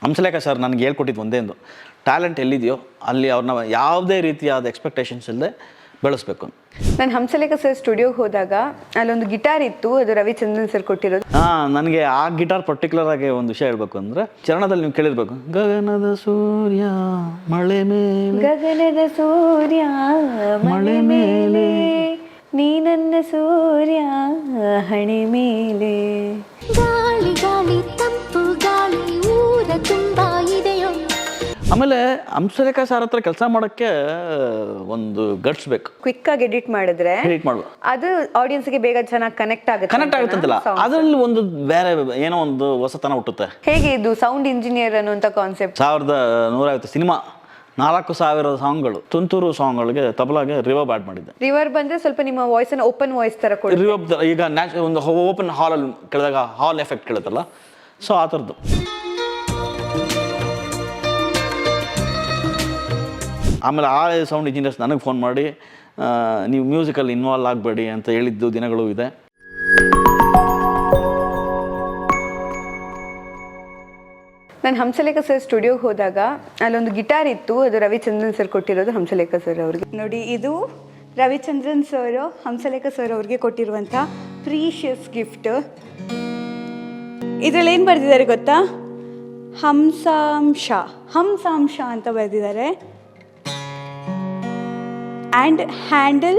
Hamsalekha sir ನನಗೆ ಹೇಳ್ಕೊಟ್ಟಿದ್ದು ಒಂದೇ ಒಂದು, ಟ್ಯಾಲೆಂಟ್ ಎಲ್ಲಿದೆಯೋ ಅಲ್ಲಿ ಅವ್ರನ್ನ ಯಾವುದೇ ರೀತಿಯಾದ ಎಕ್ಸ್ಪೆಕ್ಟೇಷನ್ಸ್ ಇಲ್ಲದೆ ಬೆಳೆಸ್ಬೇಕು. ನಾನು ಹಂಸಲೇಖ ಸರ್ ಸ್ಟುಡಿಯೋಗೆ ಹೋದಾಗ ಅಲ್ಲೊಂದು ಗಿಟಾರ್ ಇತ್ತು, ಅದು ರವಿಚಂದ್ರನ್ ಸರ್ ಕೊಟ್ಟಿರೋದು. ನನಗೆ ಆ ಗಿಟಾರ್ ಪರ್ಟಿಕ್ಯುಲರ್ ಆಗಿ ಒಂದು ವಿಷಯ ಹೇಳ್ಬೇಕು ಅಂದರೆ, ಚರಣದಲ್ಲಿ ನೀವು ಕೇಳಿರ್ಬೇಕು, ಗಗನದ ಸೂರ್ಯ ಮಳೆ ಮೇಲೆ, ಗಗನದ ಸೂರ್ಯ ಮಳೆ ಮೇಲೆ, ನೀ ನನ್ನ ಸೂರ್ಯ ಹಣೆ ಮೇಲೆ. ಗಾಳಿ ಗಾಳಿ ತಂಪು ಗಾಳಿ ಊರ ತುಂಬಾ ಇದೆಯೋ. ಆಮೇಲೆ ಹಂಸಲೇಖ ಸರ್ ಹತ್ರ ಕೆಲಸ ಮಾಡೋಕ್ಕೆ ಒಂದು ಗಟ್ಸ್ ಬೇಕು. ಕ್ವಿಕ್ ಆಗಿ ಎಡಿಟ್ ಮಾಡಿದ್ರೆ ಎಡಿಟ್ ಮಾಡುವ ಅದು ಆಡಿಯನ್ಸ್ಗೆ ಬೇಗ ಚೆನ್ನಾಗಿ ಕನೆಕ್ಟ್ ಆಗುತ್ತಂತಲ್ಲ, ಅದರಲ್ಲಿ ಒಂದು ಬೇರೆ ಏನೋ ಒಂದು ಹೊಸತನ ಹುಟ್ಟುತ್ತೆ. ಹೇಗೆ ಇದು ಸೌಂಡ್ ಇಂಜಿನಿಯರ್ ಅನ್ನುವಂಥ ಕಾನ್ಸೆಪ್ಟ್? 1950 ಸಿನಿಮಾ 4000 ಸಾಂಗ್ಗಳು, ತುಂತುರು ಸಾಂಗ್ಗಳಿಗೆ ತಬಲಾಗೆ ರಿವರ್ಬ್ ಆ್ಯಡ್ ಮಾಡಿದ್ದೆ. ರಿವರ್ಬ್ ಬಂದ್ರೆ ಸ್ವಲ್ಪ ನಿಮ್ಮ ವಾಯ್ಸ್ ಅನ್ನು ಓಪನ್ ವಾಯ್ಸ್ ತರ ಕೊಡಿ. ರಿವರ್ಬ್ ಈಗ ಒಂದು ಓಪನ್ ಹಾಲಲ್ಲಿ ಕೇಳಿದಾಗ ಹಾಲ್ ಎಫೆಕ್ಟ್ ಕೇಳುತ್ತಲ್ಲ, ಸೊ ಆ ಥರದ್ದು. ಆಮೇಲೆ ಆ ಸೌಂಡ್ ಇಂಜಿನಿಯರ್ಸ್ ನನಗೆ ಫೋನ್ ಮಾಡಿ ನೀವು ಮ್ಯೂಸಿಕಲ್ಲಿ ಇನ್ವಾಲ್ವ್ ಆಗಬೇಡಿ ಅಂತ ಹೇಳಿದ್ದು ದಿನಗಳು ಇದೆ. ನಾನು ಹಂಸಲೇಖ ಸರ್ ಸ್ಟುಡಿಯೋಗೆ ಹೋದಾಗ ಅಲ್ಲೊಂದು ಗಿಟಾರ್ ಇತ್ತು, ಅದು ರವಿಚಂದ್ರನ್ ಸರ್ ಕೊಟ್ಟಿರೋದು ಹಂಸಲೇಖ ಸರ್ ಅವ್ರಿಗೆ. ನೋಡಿ, ಇದು ರವಿಚಂದ್ರನ್ ಸರ್ ಹಂಸಲೇಖ ಸರ್ ಅವ್ರಿಗೆ ಕೊಟ್ಟಿರುವಂಥ ಪ್ರೀಶಿಯಸ್ ಗಿಫ್ಟ್. ಇದರಲ್ಲಿ ಏನು ಬರೆದಿದ್ದಾರೆ ಗೊತ್ತಾ? ಹಂಸಾಂಶ ಅಂತ ಬರೆದಿದ್ದಾರೆ. And handle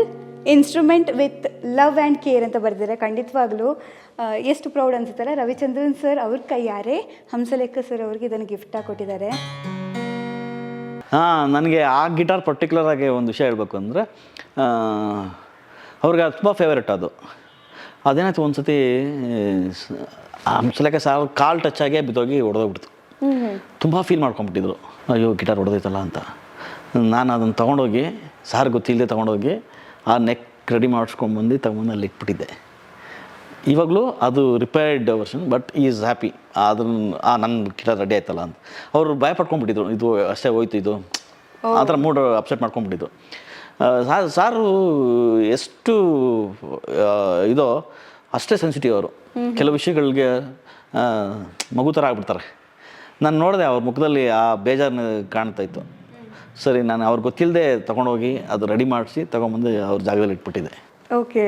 instrument with love and care ಅಂತ ಬರೆದಿದ್ದಾರೆ. ಖಂಡಿತವಾಗ್ಲೂ ಎಷ್ಟು ಪ್ರೌಡ್ ಅನ್ಸುತ್ತಲ್ಲ, ರವಿಚಂದ್ರನ್ ಸರ್ ಅವ್ರ ಕೈಯಾರೆ ಹಂಸಲೇಖ ಸರ್ ಅವ್ರಿಗೆ ಇದನ್ನು ಗಿಫ್ಟಾಗಿ ಕೊಟ್ಟಿದ್ದಾರೆ. ನನಗೆ ಆ ಗಿಟಾರ್ ಪರ್ಟಿಕ್ಯುಲರ್ ಆಗಿ ಒಂದು ವಿಷಯ ಹೇಳ್ಬೇಕು ಅಂದರೆ, ಅವ್ರಿಗೆ ಅದು ತುಂಬ ಫೇವರೆಟ್. ಅದೇನಾಯ್ತು, ಒಂದು ಸತಿ ಹಂಸಲೇಖ ಸರ್ ಕಾಲ್ ಟಚ್ ಆಗೇ ಬಿದ್ದೋಗಿ ಹೊಡೆದೋಗ್ಬಿಡ್ತು. ತುಂಬ ಫೀಲ್ ಮಾಡ್ಕೊಂಬಿಟ್ಟಿದ್ರು, ಅಯ್ಯೋ ಗಿಟಾರ್ ಹೊಡೆದೈತಲ್ಲ ಅಂತ. ನಾನು ಅದನ್ನು ತೊಗೊಂಡೋಗಿ, ಸಾರ್ ಗೊತ್ತಿಲ್ಲದೆ ತೊಗೊಂಡೋಗಿ ಆ ನೆಕ್ ರೆಡಿ ಮಾಡಿಸ್ಕೊಂಡ್ಬಂದು ತಗೊಂಡು ಅಲ್ಲಿ ಇಟ್ಬಿಟ್ಟಿದ್ದೆ. ಇವಾಗಲೂ ಅದು repaired version, but is happy. ಅದನ್ನು ನನ್ನ ಗಿಟಾರ್ ರೆಡಿ ಆಯ್ತಲ್ಲ ಅಂತ ಅವರು ಭಯ ಪಡ್ಕೊಂಡ್ಬಿಟ್ಟಿದ್ರು, ಇದು ಅಷ್ಟೇ ಹೋಯ್ತು ಇದು ಆ ಥರ ಮೂಡ್ ಅಪ್ಸೆಟ್ ಮಾಡ್ಕೊಂಡ್ಬಿಟ್ಟಿದ್ದು. ಸಾರು ಎಷ್ಟು ಇದೋ ಅಷ್ಟೇ ಸೆನ್ಸಿಟಿವ್ ಅವರು. ಕೆಲವು ವಿಷಯಗಳಿಗೆ ಮಗು ಥರ ಆಗ್ಬಿಡ್ತಾರೆ. ನಾನು ನೋಡಿದೆ ಅವ್ರ ಮುಖದಲ್ಲಿ ಆ ಬೇಜಾರನ್ನ ಕಾಣ್ತಾ ಇತ್ತು. ಸರಿ, ನಾನು ಅವ್ರಿಗೆ ಗೊತ್ತಿಲ್ಲದೆ ತೊಗೊಂಡೋಗಿ ಅದು ರೆಡಿ ಮಾಡಿಸಿ ತೊಗೊಂಬಂದು ಅವ್ರ ಜಾಗದಲ್ಲಿ ಇಟ್ಬಿಟ್ಟಿದ್ದೆ. ಓಕೆ,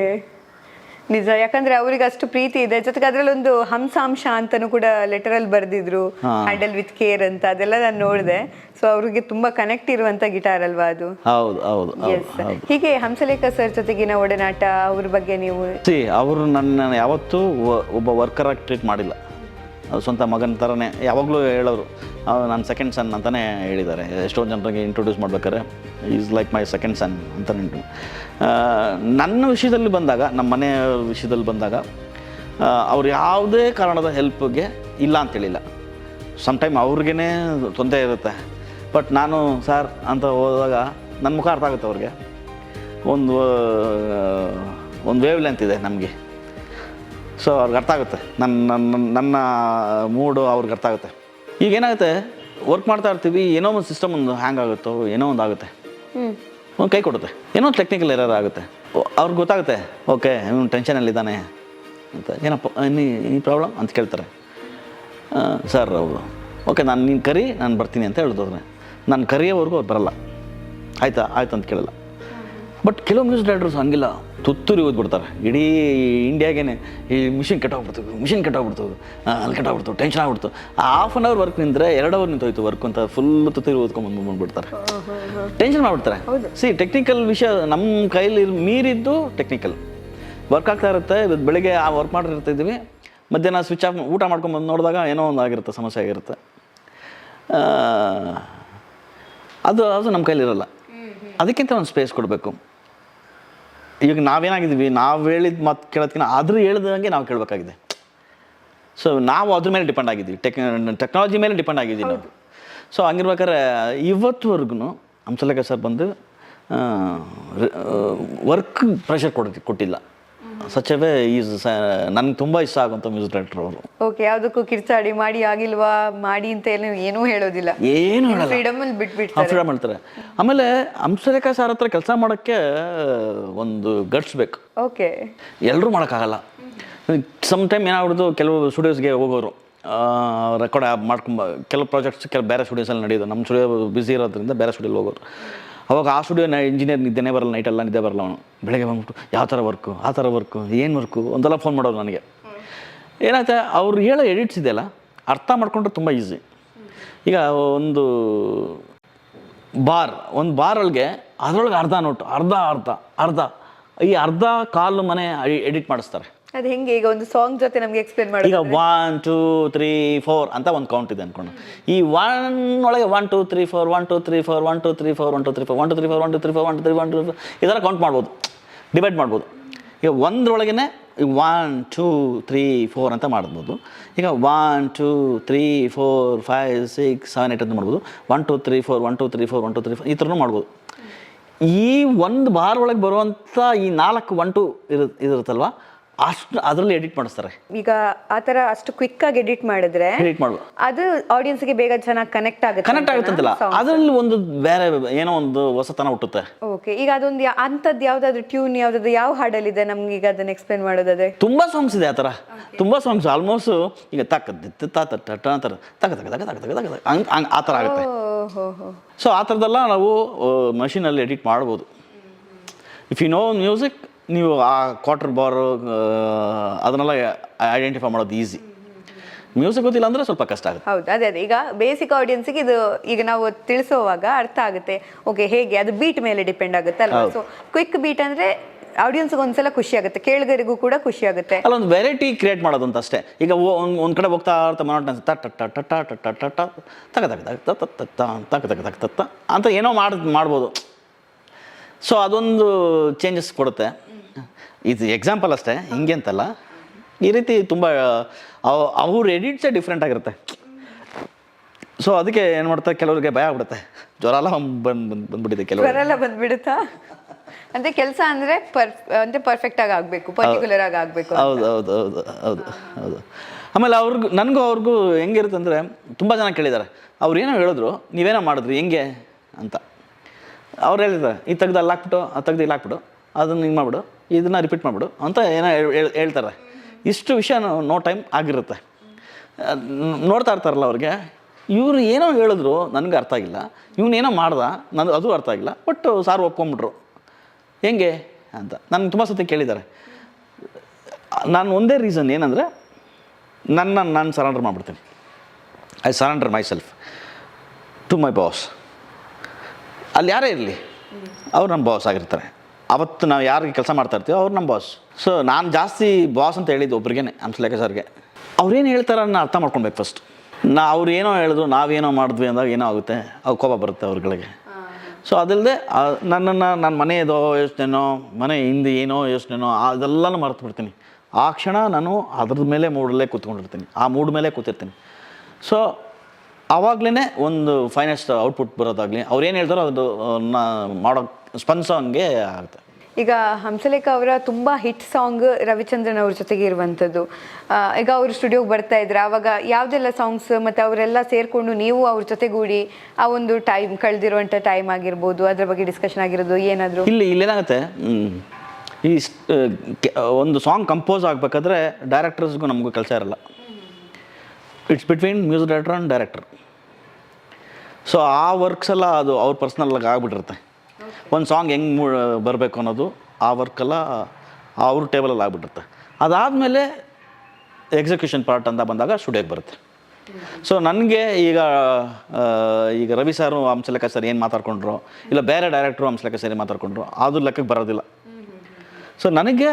ನಿಜ. ಯಾಕಂದ್ರೆ ಅವ್ರಿಗೆ ಅಷ್ಟು ಪ್ರೀತಿ ಇದೆ. ಜೊತೆಗೆ ಅದರಲ್ಲೊಂದು ಹಂಸಾಂಶ ಅಂತಲೂ ಕೂಡ ಲೆಟರಲ್ಲಿ ಬರೆದಿದ್ರು, ಹ್ಯಾಂಡಲ್ ವಿತ್ ಕೇರ್ ಅಂತ. ಅದೆಲ್ಲ ನಾನು ನೋಡಿದೆ. ಸೊ ಅವ್ರಿಗೆ ತುಂಬಾ ಕನೆಕ್ಟ್ ಇರುವಂತ ಗಿಟಾರ್ ಅಲ್ವಾ ಅದು? ಹೌದು ಹೌದು. ಹೀಗೆ ಹಂಸಲೇಖ ಸರ್ ಜೊತೆಗಿನ ಒಡನಾಟ, ಅವ್ರ ಬಗ್ಗೆ ನೀವು? ಅವರು ನನ್ನ ಯಾವತ್ತೂ ಒಬ್ಬ ವರ್ಕರ್ ಆಗಿ ಟ್ರೀಟ್ ಮಾಡಿಲ್ಲ. ಸ್ವಂತ ಮಗನ ಥರನೇ ಯಾವಾಗಲೂ ಹೇಳೋರು. ನಾನು ಸೆಕೆಂಡ್ ಸನ್ ಅಂತಲೇ ಹೇಳಿದ್ದಾರೆ. ಎಷ್ಟೊಂದು ಜನರಿಗೆ ಇಂಟ್ರೊಡ್ಯೂಸ್ ಮಾಡ್ಬೇಕಾದ್ರೆ ಈಸ್ ಲೈಕ್ ಮೈ ಸೆಕೆಂಡ್ ಸನ್ ಅಂತ. ನನ್ನ ವಿಷಯದಲ್ಲಿ ಬಂದಾಗ, ನಮ್ಮ ಮನೆಯ ವಿಷಯದಲ್ಲಿ ಬಂದಾಗ, ಅವ್ರು ಯಾವುದೇ ಕಾರಣದ ಹೆಲ್ಪ್ಗೆ ಇಲ್ಲ ಅಂತೇಳಿಲ್ಲ. ಸಮ್ಟೈಮ್ ಅವ್ರಿಗೇ ತೊಂದರೆ ಇರುತ್ತೆ. ಬಟ್ ನಾನು ಸಾರ್ ಅಂತ ಹೋದಾಗ ನನ್ನ ಮುಖ ಅರ್ಥ ಆಗುತ್ತೆ ಅವ್ರಿಗೆ. ಒಂದು ವೇವ್ ಲೆಂತ್ ಇದೆ ನಮಗೆ. ಸೊ ಅವ್ರಿಗೆ ಅರ್ಥ ಆಗುತ್ತೆ, ನನ್ನ ಮೂಡು ಅವ್ರಿಗೆ ಅರ್ಥ ಆಗುತ್ತೆ. ಈಗ ಏನಾಗುತ್ತೆ, ವರ್ಕ್ ಮಾಡ್ತಾ ಇರ್ತೀವಿ, ಏನೋ ಒಂದು ಸಿಸ್ಟಮ್ ಒಂದು ಹ್ಯಾಂಗ್ ಆಗುತ್ತೋ, ಏನೋ ಒಂದು ಆಗುತ್ತೆ, ಒಂದು ಕೈ ಕೊಡುತ್ತೆ, ಏನೋ ಒಂದು ಟೆಕ್ನಿಕಲ್ ಎರರ್ ಆಗುತ್ತೆ. ಅವ್ರಿಗೆ ಗೊತ್ತಾಗುತ್ತೆ, ಓಕೆ ಇವನು ಟೆನ್ಷನಲ್ಲಿದ್ದಾನೆ ಅಂತ. ಏನಪ್ಪ ಈ ಪ್ರಾಬ್ಲಮ್ ಅಂತ ಕೇಳ್ತಾರೆ. ಸರ್ ಅವರು ಓಕೆ ನೀನು ಕರಿ, ನಾನು ಬರ್ತೀನಿ ಅಂತ ಹೇಳಿದ್ರೆ, ನಾನು ಕರಿಯೋವರೆಗೂ ಅವ್ರು ಬರಲ್ಲ. ಆಯಿತು ಅಂತ ಕೇಳಲ್ಲ. ಬಟ್ ಕೆಲವು ಮ್ಯೂಸಿಕ್ ಡೈರೆಕ್ಟರ್ಸ್ ಹಂಗಿಲ್ಲ, ತುತ್ತೂರಿ ಓದ್ಬಿಡ್ತಾರೆ. ಇಡೀ ಇಂಡಿಯಾಗೇನೆ ಈ ಮಿಷಿನ್ ಕೆಟ್ಟೋಗ್ಬಿಡ್ತು, ಅಲ್ಲಿ ಕೆಟ್ಟೋಗ್ಬಿಡ್ತು, ಟೆನ್ಷನ್ ಆಗ್ಬಿಡ್ತು. ಹಾಫ್ ಆನ್ ಅವರ್ ವರ್ಕ್ ನಿಂದರೆ 2 ಅವರ್ ನಿಂತೋಯ್ತು ವರ್ಕ್ ಅಂತ ಫುಲ್ ತುತ್ತೂರಿ ಓದ್ಕೊಂಡ್ಬಂದ್ಬಿಡ್ತಾರೆ. ಟೆನ್ಷನ್ ಮಾಡಿಬಿಡ್ತಾರೆ. ಟೆಕ್ನಿಕಲ್ ವಿಷಯ ನಮ್ಮ ಕೈಲಿ ಮೀರಿದ್ದು ಟೆಕ್ನಿಕಲ್ ವರ್ಕ್ ಆಗ್ತಾ ಇರುತ್ತೆ. ಬೆಳಿಗ್ಗೆ ಆ ವರ್ಕ್ ಮಾಡಿರ್ತಿದ್ವಿ, ಮಧ್ಯಾಹ್ನ ಸ್ವಿಚ್ ಆಫ್ ಊಟ ಮಾಡ್ಕೊಂಬಂದು ನೋಡಿದಾಗ ಏನೋ ಒಂದು ಆಗಿರುತ್ತೆ, ಸಮಸ್ಯೆ ಆಗಿರುತ್ತೆ. ಅದು ನಮ್ಮ ಕೈಲಿರಲ್ಲ. ಅದಕ್ಕಿಂತ ಒಂದು ಸ್ಪೇಸ್ ಕೊಡಬೇಕು. ಈಗ ನಾವೇನಾಗಿದ್ದೀವಿ, ನಾವು ಹೇಳಿದ ಮಾತು ಕೇಳೋದಕ್ಕಿಂತ ಆದರೂ ಹೇಳ್ದಂಗೆ ನಾವು ಕೇಳಬೇಕಾಗಿದೆ. ಸೊ ನಾವು ಅದ್ರ ಮೇಲೆ ಡಿಪೆಂಡ್ ಆಗಿದ್ದೀವಿ, ಟೆಕ್ನಾಲಜಿ ಮೇಲೆ ಡಿಪೆಂಡ್ ಆಗಿದ್ದೀವಿ ನಾವು. ಸೊ ಹಂಗಿರ್ಬೇಕಾದ್ರೆ ಇವತ್ತುವರೆಗೂ ಹಂಸಲೇಖ ಸರ್ ಬಂದು ವರ್ಕ್ ಪ್ರೆಷರ್ ಕೊಟ್ಟಿಲ್ಲ. ಸಚ್ ಎ ವೇ ಈಸ್ ನನಗೆ ತುಂಬ ಇಷ್ಟ ಆಗುವಂಥ ಮ್ಯೂಸಿಕ್ ಡೈರೆಕ್ಟರ್ ಅವರು. ಓಕೆ, ಯಾವುದಕ್ಕೂ ಕಿರ್ಚಾಡಿ ಮಾಡಿ ಆಗಿಲ್ವಾ ಮಾಡಿ ಅಂತ ಏನೂ ಹೇಳೋದಿಲ್ಲ, ಏನು ಹೇಳಲ್ಲ, ಫ್ರೀಡಮಲ್ಲಿ ಬಿಟ್ಬಿಡ್ತಾರೆ, ಫ್ರೀಡಮ್ ಹೇಳ್ತಾರೆ. ಆಮೇಲೆ ಹಂಸಲೇಖ ಸರ್ ಹತ್ರ ಕೆಲಸ ಮಾಡೋಕ್ಕೆ ಒಂದು ಗಟ್ಸ್ ಬೇಕು. ಓಕೆ, ಎಲ್ಲರೂ ಮಾಡೋಕ್ಕಾಗಲ್ಲ. ಸಮ್ ಟೈಮ್ ಏನಾಗ್ಬಿಡ್ತು, ಕೆಲವು ಸ್ಟುಡಿಯೋಸ್ಗೆ ಹೋಗೋರು ರೆಕಾರ್ಡ್ ಕೆಲವು ಪ್ರಾಜೆಕ್ಟ್ಸ್ ಬೇರೆ ಸ್ಟುಡಿಯೋಸಲ್ಲಿ ನಡೆಯೋದು. ನಮ್ಮ ಸ್ಟುಡಿಯೋ ಬ್ಯುಸಿ ಇರೋದ್ರಿಂದ ಬೇರೆ ಸ್ಟುಡಿಯೋಲಿ ಹೋಗೋರು. ಅವಾಗ ಆ ಸ್ಟುಡಿಯೋ ಇಂಜಿನಿಯರ್ ನಿದ್ದೆನೇ ಬರಲ್ಲ, ನೈಟೆಲ್ಲ ನಿದ್ದೆ ಬರಲ್ಲ ಅವನು. ಬೆಳಗ್ಗೆ ಬಂದ್ಬಿಟ್ಟು ಯಾವ ಥರ ವರ್ಕು, ಆ ಥರ ವರ್ಕು, ಏನು ವರ್ಕು ಒಂದೆಲ್ಲ ಫೋನ್ ಮಾಡೋರು ನನಗೆ. ಏನಾಗುತ್ತೆ, ಅವ್ರು ಹೇಳೋ ಎಡಿಟ್ಸ್ ಇದೆಯಲ್ಲ ಅರ್ಥ ಮಾಡ್ಕೊಂಡ್ರೆ ತುಂಬ ಈಸಿ. ಈಗ ಒಂದು ಬಾರೊಳಗೆ ಅದರೊಳಗೆ ಅರ್ಧ ನೋಟು, ಅರ್ಧ ಈ ಅರ್ಧ ಕಾಲು ಮನೆ ಎಡಿಟ್ ಮಾಡಿಸ್ತಾರೆ. ಅದು ಹೆಂಗೆ? ಈಗ ಒಂದು ಸಾಂಗ್ ಜೊತೆ ನಮಗೆ ಎಕ್ಸ್ಪ್ಲೇನ್ ಮಾಡಿ. ಈಗ 1 2 3 4 ಅಂತ ಒಂದು ಕೌಂಟ್ ಇದೆ ಅನ್ಕೊಂಡು, ಈ 1 ಒಳಗೆ 1 2 3 4 1 2 3 4 1 2 3 4 1 2 3 4 1 2 3 4 1 2 3 4 1 2 3 1 2 3 ಈ ಥರ ಕೌಂಟ್ ಮಾಡ್ಬೋದು, ಡಿವೈಡ್ ಮಾಡ್ಬೋದು. ಈಗ ಒಂದರೊಳಗೇ 1 2 3 4 ಅಂತ ಮಾಡ್ಬೋದು. ಈಗ 1 2 3 4 5 6 7 8 ಅಂತ ಮಾಡ್ಬೋದು. 1 2 3 4 1 2 3 4 1 2 3 4 ಈ ಥರನೂ ಮಾಡ್ಬೋದು. ಈ ಒಂದು ಬಾರ್ ಒಳಗೆ ಬರುವಂಥ ಈ 4 1 2 ಇರುತ್ತಲ್ವ, ಅಷ್ಟು ಅದರಲ್ಲಿ ಎಡಿಟ್ ಮಾಡಿಸ್ತಾರೆ. ಈಗ ಆ ಥರ ಅಷ್ಟು ಕ್ವಿಕ್ ಆಗಿ ಎಡಿಟ್ ಮಾಡಿದ್ರೆ ಅದು ಆಡಿಯನ್ಸ್ಗೆ ಬೇಗ ಚೆನ್ನಾಗಿ ಕನೆಕ್ಟ್ ಆಗುತ್ತಂತಲ್ಲ, ಅದರಲ್ಲಿ ಒಂದು ಬೇರೆ ಏನೋ ಒಂದು ಹೊಸತನ ಹುಟ್ಟುತ್ತೆ. ಓಕೆ, ಈಗ ಅದೊಂದು ಅಂಥದ್ದು ಯಾವ್ದಾದ್ರು ಟ್ಯೂನ್ ಯಾವ್ದಾದ್ರು ಯಾವ ಹಾಡಲ್ಲಿದೆ ನಮ್ಗೆ ಈಗ ಅದನ್ನ ಎಕ್ಸ್ಪ್ಲೇನ್ ಮಾಡೋದಾದ್ರೆ? ತುಂಬಾ ಸಾಂಗ್ಸ್ ಇದೆ ಆ ಥರ, ತುಂಬಾ ಸಾಂಗ್ಸ್. ಆಲ್ಮೋಸ್ಟ್ ಈಗ ಆ ಥರ ಆಗುತ್ತೆ. ಸೊ ಆ ಥರದ್ದೆಲ್ಲ ನಾವು ಮಷೀನಲ್ಲಿ ಎಡಿಟ್ ಮಾಡ್ಬೋದು. ಇಫ್ ಯು ನೋ ಮ್ಯೂಸಿಕ್, ನೀವು ಆ ಕ್ವಾರ್ಟರ್ ಬಾರು ಅದನ್ನೆಲ್ಲ ಐಡೆಂಟಿಫೈ ಮಾಡೋದು ಈಸಿ. ಮ್ಯೂಸಿಕ್ ಗೊತ್ತಿಲ್ಲ ಅಂದರೆ ಸ್ವಲ್ಪ ಕಷ್ಟ ಆಗುತ್ತೆ. ಹೌದು, ಅದೇ ಈಗ ಬೇಸಿಕ್ ಆಡಿಯನ್ಸ್ಗೆ ಇದು ಈಗ ನಾವು ತಿಳಿಸುವಾಗ ಅರ್ಥ ಆಗುತ್ತೆ. ಓಕೆ, ಹೇಗೆ ಅದು ಬೀಟ್ ಮೇಲೆ ಡಿಪೆಂಡ್ ಆಗುತ್ತೆ ಅಲ್ವಾ? ಸೊ ಕ್ವಿಕ್ ಬೀಟ್ ಅಂದರೆ ಆಡಿಯನ್ಸ್ಗೆ ಒಂದ್ಸಲ ಖುಷಿ ಆಗುತ್ತೆ, ಕೇಳಿಗರಿಗೂ ಕೂಡ ಖುಷಿ ಆಗುತ್ತೆ. ಅಲ್ಲೊಂದು ವೆರೈಟಿ ಕ್ರಿಯೇಟ್ ಮಾಡೋದು ಅಂತ ಅಷ್ಟೇ. ಈಗ ಒಂದು ಕಡೆ ಹೋಗ್ತಾ ಇರ್ತಾ ಮನೋಟನ್ಸ್ ತಕ್ಕ ಅಂತ ಏನೋ ಮಾಡ್ಬೋದು. ಸೊ ಅದೊಂದು ಚೇಂಜಸ್ ಕೊಡುತ್ತೆ. ಇದು ಎಕ್ಸಾಂಪಲ್ ಅಷ್ಟೇ, ಹಿಂಗೆ ಅಂತಲ್ಲ. ಈ ರೀತಿ ತುಂಬ ಅವ್ರ ಎಡಿಟ್ಸೇ ಡಿಫ್ರೆಂಟ್ ಆಗಿರುತ್ತೆ. ಸೊ ಅದಕ್ಕೆ ಏನು ಮಾಡ್ತಾರೆ, ಕೆಲವರಿಗೆ ಭಯ ಆಗ್ಬಿಡುತ್ತೆ, ಜ್ವರ ಎಲ್ಲ ಬಂದ್ಬಿಟ್ಟಿದೆ, ಕೆಲವರೆಲ್ಲ ಬಂದ್ಬಿಡುತ್ತಾ ಅಂದರೆ ಕೆಲಸ ಅಂದರೆ ಅಂದರೆ ಪರ್ಫೆಕ್ಟಾಗಿ ಆಗಬೇಕು, ಪರ್ಟಿಕ್ಯುಲರ್ ಆಗಿ ಆಗಬೇಕು. ಹೌದು. ಆಮೇಲೆ ನನಗೂ ಹೆಂಗಿರುತ್ತೆ ಅಂದರೆ, ತುಂಬ ಜನ ಕೇಳಿದ್ದಾರೆ, ಅವ್ರು ಏನೋ ಹೇಳಿದ್ರು, ನೀವೇನೋ ಮಾಡಿದ್ರಿ ಹೆಂಗೆ ಅಂತ. ಅವ್ರು ಹೇಳಿದ್ದಾರೆ, ಈ ತೆಗ್ದು ಅಲ್ಲಿ ಹಾಕ್ಬಿಟ್ಟು, ಆ ತೆಗ್ದು ಇಲ್ಲಿ ಹಾಕ್ಬಿಟ್ಟು, ಅದನ್ನು ಹಿಂಗೆ ಮಾಡಿಬಿಡು, ಇದನ್ನು ರಿಪೀಟ್ ಮಾಡಿಬಿಡು ಅಂತ ಏನೋ ಹೇಳ್ತಾರೆ. ಇಷ್ಟು ವಿಷಯ ನೋ ಟೈಮ್ ಆಗಿರುತ್ತೆ. ನೋಡ್ತಾ ಇರ್ತಾರಲ್ಲ ಅವ್ರಿಗೆ, ಇವರು ಏನೋ ಹೇಳಿದ್ರು ನನಗೆ ಅರ್ಥ ಆಗಿಲ್ಲ, ಇವನೇನೋ ಮಾಡ್ದ ನನಗೆ ಅದು ಅರ್ಥ ಆಗಿಲ್ಲ, ಬಟ್ ಸಾರು ಒಪ್ಕೊಂಬಿಟ್ರು ಹೆಂಗೆ ಅಂತ ನಾನು ತುಂಬ ಸತಿ ಕೇಳಿದ್ದಾರೆ. ನಾನು ಒಂದೇ ರೀಸನ್ ಏನಂದರೆ, ನಾನು ಸರೆಂಡರ್ ಮಾಡಿಬಿಡ್ತೀನಿ. I surrender myself to my boss. ಅಲ್ಲಿ ಯಾರೇ ಇರಲಿ, ಅವ್ರು ನಮ್ಮ ಬಾಸ್ ಆಗಿರ್ತಾರೆ. ಅವತ್ತು ನಾವು ಯಾರಿಗೆ ಕೆಲಸ ಮಾಡ್ತಾ ಇರ್ತೀವಿ ಅವ್ರು ನಮ್ಮ ಬಾಸ್. ಸೊ ನಾನು ಜಾಸ್ತಿ ಬಾಸ್ ಅಂತ ಹೇಳಿದ್ದು ಒಬ್ರಿಗೇ, ಹಂಸಲೇಖ ಸರ್ಗೆ. ಅವ್ರೇನು ಹೇಳ್ತಾರೆ ನಾನು ಅರ್ಥ ಮಾಡ್ಕೊಬೇಕು ಫಸ್ಟ್. ಅವ್ರು ಏನೋ ಹೇಳಿದ್ರು, ನಾವೇನೋ ಮಾಡಿದ್ವಿ ಅಂದಾಗ ಏನೋ ಆಗುತ್ತೆ, ಅವ್ರು ಕೋಪ ಬರುತ್ತೆ ಅವ್ರುಗಳಿಗೆ. ಸೊ ಅದಲ್ಲದೆ ನನ್ನ ಮನೆಯದೋ ಯೋಚನೆನೋ, ಮನೆ ಹಿಂದೆ ಏನೋ ಯೋಚನೆನೋ ಅದೆಲ್ಲನೂ ಮರೆತು ಬಿಡ್ತೀನಿ. ಆ ಕ್ಷಣ ನಾನು ಅದ್ರ ಮೇಲೆ ಮೂಡಲ್ಲೇ ಕೂತ್ಕೊಂಡಿರ್ತೀನಿ, ಆ ಮೂಡ್ ಮೇಲೆ ಕೂತಿರ್ತೀನಿ. ಸೊ ಆವಾಗಲೇ ಒಂದು ಫೈನೆಸ್ಟ್ ಔಟ್ಪುಟ್ ಬರೋದಾಗಲಿ, ಅವ್ರು ಏನು ಹೇಳ್ತಾರೋ ಅದು ಮಾಡೋ ಸ್ಪಂದಿಸೋ ಹಂಗೆ ಆಗುತ್ತೆ. ಈಗ ಹಂಸಲೇಖ ಅವರ ತುಂಬ ಹಿಟ್ ಸಾಂಗ್ ರವಿಚಂದ್ರನ್ ಅವ್ರ ಜೊತೆಗೆ ಇರುವಂಥದ್ದು. ಈಗ ಅವರು ಸ್ಟುಡಿಯೋಗೆ ಬರ್ತಾ ಇದ್ರೆ ಆವಾಗ ಯಾವುದೆಲ್ಲ ಸಾಂಗ್ಸ್ ಮತ್ತು ಅವರೆಲ್ಲ ಸೇರಿಕೊಂಡು ನೀವು ಅವ್ರ ಜೊತೆಗೂಡಿ ಆ ಒಂದು ಟೈಮ್ ಕಳೆದಿರುವಂಥ ಟೈಮ್ ಆಗಿರ್ಬೋದು, ಅದ್ರ ಬಗ್ಗೆ ಡಿಸ್ಕಷನ್ ಆಗಿರೋದು ಏನಾದರೂ? ಇಲ್ಲೇನಾಗುತ್ತೆ, ಈ ಒಂದು ಸಾಂಗ್ ಕಂಪೋಸ್ ಆಗಬೇಕಾದ್ರೆ ಡೈರೆಕ್ಟರ್ಸ್ಗೂ ನಮಗೂ ಕೆಲಸ ಇರಲ್ಲ. It's between music director and director. So ಆ ವರ್ಕ್ಸ್ ಎಲ್ಲ ಅದು ಅವ್ರ ಪರ್ಸ್ನಲ್ಲಾಗಿ ಆಗಿಬಿಟ್ಟಿರುತ್ತೆ. ಒಂದು ಸಾಂಗ್ ಹೆಂಗೆ ಬರಬೇಕು ಅನ್ನೋದು ಆ ವರ್ಕೆಲ್ಲ ಅವ್ರ ಟೇಬಲಲ್ಲಿ ಆಗಿಬಿಟ್ಟಿರುತ್ತೆ. ಅದಾದಮೇಲೆ ಎಕ್ಸಿಕ್ಯೂಷನ್ ಪಾರ್ಟ್ ಅಂತ ಬಂದಾಗ ಸ್ಟುಡಿಯೋಗೆ ಬರುತ್ತೆ. ಸೊ ನನಗೆ ಈಗ ರವಿ ಸಾರು ಹಂಸಲೇಖ ಸರ್ ಏನು ಮಾತಾಡ್ಕೊಂಡ್ರು, ಇಲ್ಲ ಬೇರೆ ಡೈರೆಕ್ಟ್ರು ಹಂಸಲೇಖ ಸರ್ ಏನು ಮಾತಾಡ್ಕೊಂಡ್ರು, ಅದು ಲೆಕ್ಕಕ್ಕೆ ಬರೋದಿಲ್ಲ. ಸೊ ನನಗೆ